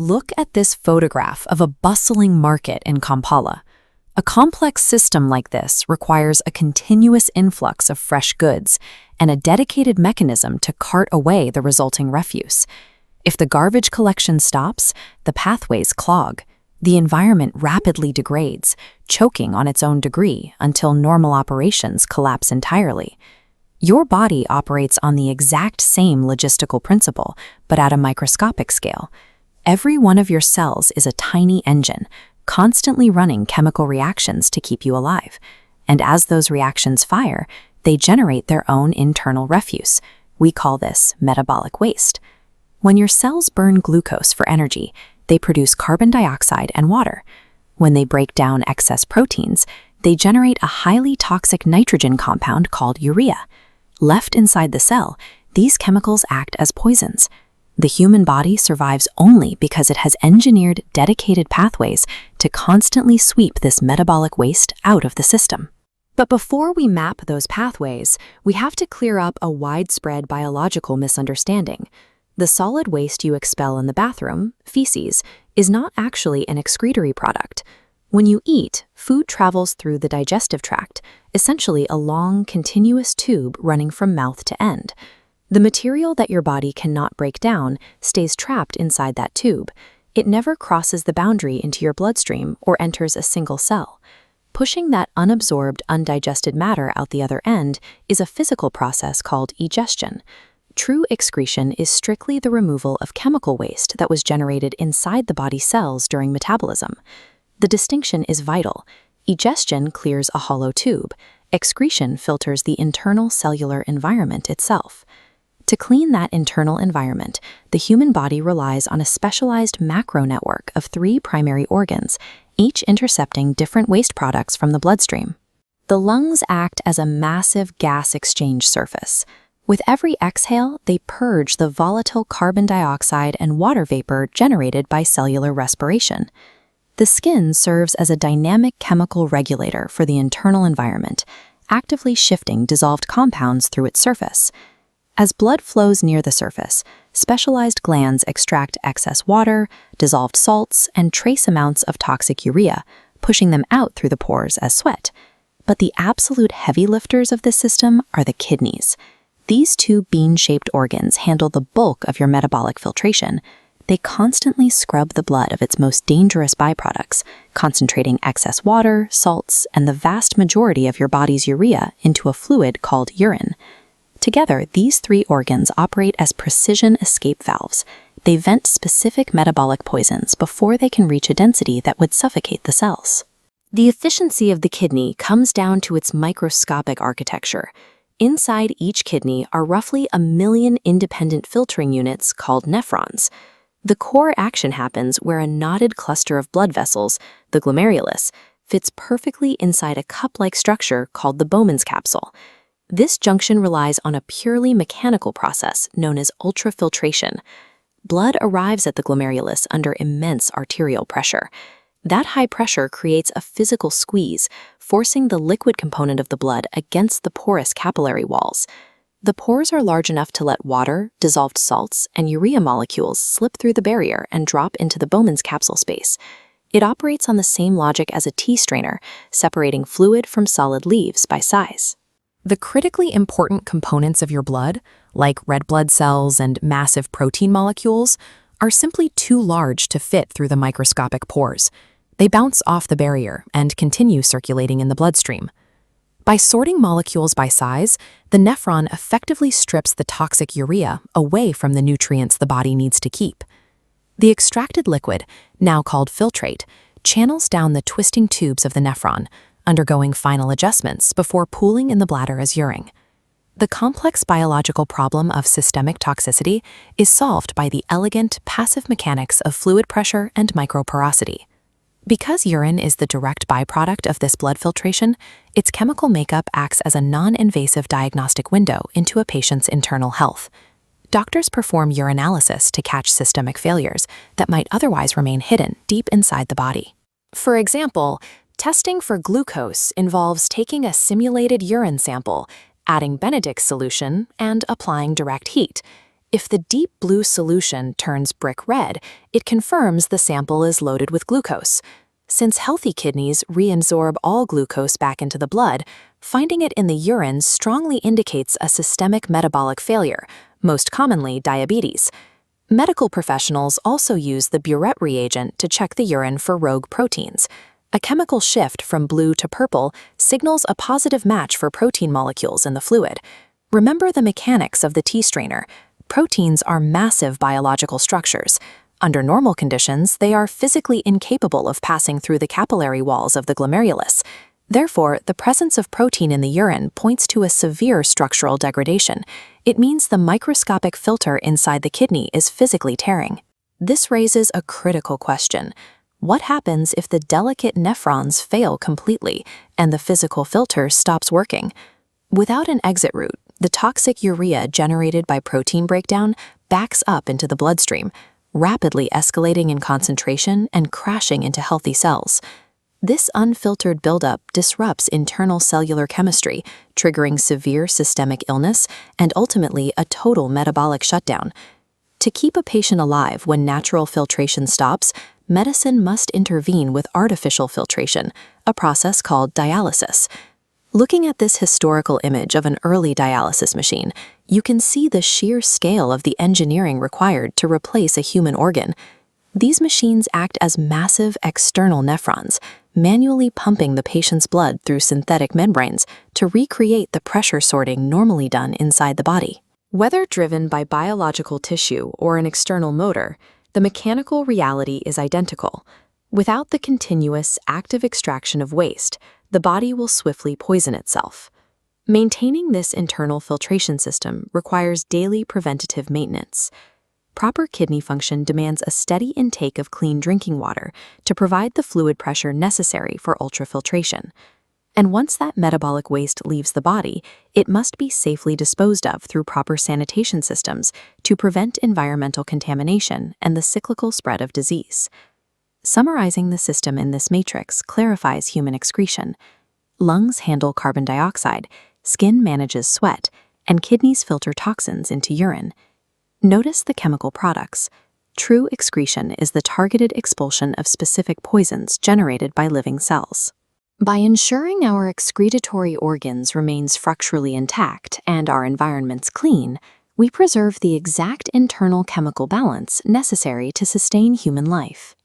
Look at this photograph of a bustling market in Kampala. A complex system like this requires a continuous influx of fresh goods and a dedicated mechanism to cart away the resulting refuse. If the garbage collection stops, the pathways clog. The environment rapidly degrades, choking on its own degree until normal operations collapse entirely. Your body operates on the exact same logistical principle, but at a microscopic scale. Every one of your cells is a tiny engine, constantly running chemical reactions to keep you alive. And as those reactions fire, they generate their own internal refuse. We call this metabolic waste. When your cells burn glucose for energy, they produce carbon dioxide and water. When they break down excess proteins, they generate a highly toxic nitrogen compound called urea. Left inside the cell, these chemicals act as poisons. The human body survives only because it has engineered dedicated pathways to constantly sweep this metabolic waste out of the system. But before we map those pathways, we have to clear up a widespread biological misunderstanding. The solid waste you expel in the bathroom, feces, is not actually an excretory product. When you eat, food travels through the digestive tract, essentially a long, continuous tube running from mouth to end. The material that your body cannot break down stays trapped inside that tube. It never crosses the boundary into your bloodstream or enters a single cell. Pushing that unabsorbed, undigested matter out the other end is a physical process called egestion. True excretion is strictly the removal of chemical waste that was generated inside the body cells during metabolism. The distinction is vital. Egestion clears a hollow tube. Excretion filters the internal cellular environment itself. To clean that internal environment, the human body relies on a specialized macro network of 3 primary organs, each intercepting different waste products from the bloodstream. The lungs act as a massive gas exchange surface. With every exhale, they purge the volatile carbon dioxide and water vapor generated by cellular respiration. The skin serves as a dynamic chemical regulator for the internal environment, actively shifting dissolved compounds through its surface. As blood flows near the surface, specialized glands extract excess water, dissolved salts, and trace amounts of toxic urea, pushing them out through the pores as sweat. But the absolute heavy lifters of this system are the kidneys. These 2 bean-shaped organs handle the bulk of your metabolic filtration. They constantly scrub the blood of its most dangerous byproducts, concentrating excess water, salts, and the vast majority of your body's urea into a fluid called urine. Together, these 3 organs operate as precision escape valves. They vent specific metabolic poisons before they can reach a density that would suffocate the cells. The efficiency of the kidney comes down to its microscopic architecture. Inside each kidney are roughly 1 million independent filtering units called nephrons. The core action happens where a knotted cluster of blood vessels, the glomerulus, fits perfectly inside a cup-like structure called the Bowman's capsule. This junction relies on a purely mechanical process known as ultrafiltration. Blood arrives at the glomerulus under immense arterial pressure. That high pressure creates a physical squeeze, forcing the liquid component of the blood against the porous capillary walls. The pores are large enough to let water, dissolved salts, and urea molecules slip through the barrier and drop into the Bowman's capsule space. It operates on the same logic as a tea strainer, separating fluid from solid leaves by size. The critically important components of your blood, like red blood cells and massive protein molecules, are simply too large to fit through the microscopic pores. They bounce off the barrier and continue circulating in the bloodstream. By sorting molecules by size, the nephron effectively strips the toxic urea away from the nutrients the body needs to keep. The extracted liquid, now called filtrate, channels down the twisting tubes of the nephron, undergoing final adjustments before pooling in the bladder as urine. The complex biological problem of systemic toxicity is solved by the elegant, passive mechanics of fluid pressure and microporosity. Because urine is the direct byproduct of this blood filtration, its chemical makeup acts as a non-invasive diagnostic window into a patient's internal health. Doctors perform urinalysis to catch systemic failures that might otherwise remain hidden deep inside the body. For example, testing for glucose involves taking a simulated urine sample, adding Benedict's solution, and applying direct heat. If the deep blue solution turns brick red, it confirms the sample is loaded with glucose. Since healthy kidneys reabsorb all glucose back into the blood, finding it in the urine strongly indicates a systemic metabolic failure, most commonly diabetes. Medical professionals also use the burette reagent to check the urine for rogue proteins. A chemical shift from blue to purple signals a positive match for protein molecules in the fluid. Remember the mechanics of the tea strainer. Proteins are massive biological structures. Under normal conditions, they are physically incapable of passing through the capillary walls of the glomerulus. Therefore, the presence of protein in the urine points to a severe structural degradation. It means the microscopic filter inside the kidney is physically tearing. This raises a critical question. What happens if the delicate nephrons fail completely and the physical filter stops working? Without an exit route, the toxic urea generated by protein breakdown backs up into the bloodstream, rapidly escalating in concentration and crashing into healthy cells. This unfiltered buildup disrupts internal cellular chemistry, triggering severe systemic illness and ultimately a total metabolic shutdown. To keep a patient alive when natural filtration stops, medicine must intervene with artificial filtration, a process called dialysis. Looking at this historical image of an early dialysis machine, you can see the sheer scale of the engineering required to replace a human organ. These machines act as massive external nephrons, manually pumping the patient's blood through synthetic membranes to recreate the pressure sorting normally done inside the body. Whether driven by biological tissue or an external motor, the mechanical reality is identical. Without the continuous, active extraction of waste, the body will swiftly poison itself. Maintaining this internal filtration system requires daily preventative maintenance. Proper kidney function demands a steady intake of clean drinking water to provide the fluid pressure necessary for ultrafiltration. And once that metabolic waste leaves the body, it must be safely disposed of through proper sanitation systems to prevent environmental contamination and the cyclical spread of disease. Summarizing the system in this matrix clarifies human excretion. Lungs handle carbon dioxide, skin manages sweat, and kidneys filter toxins into urine. Notice the chemical products. True excretion is the targeted expulsion of specific poisons generated by living cells. By ensuring our excretory organs remain structurally intact and our environments clean, we preserve the exact internal chemical balance necessary to sustain human life.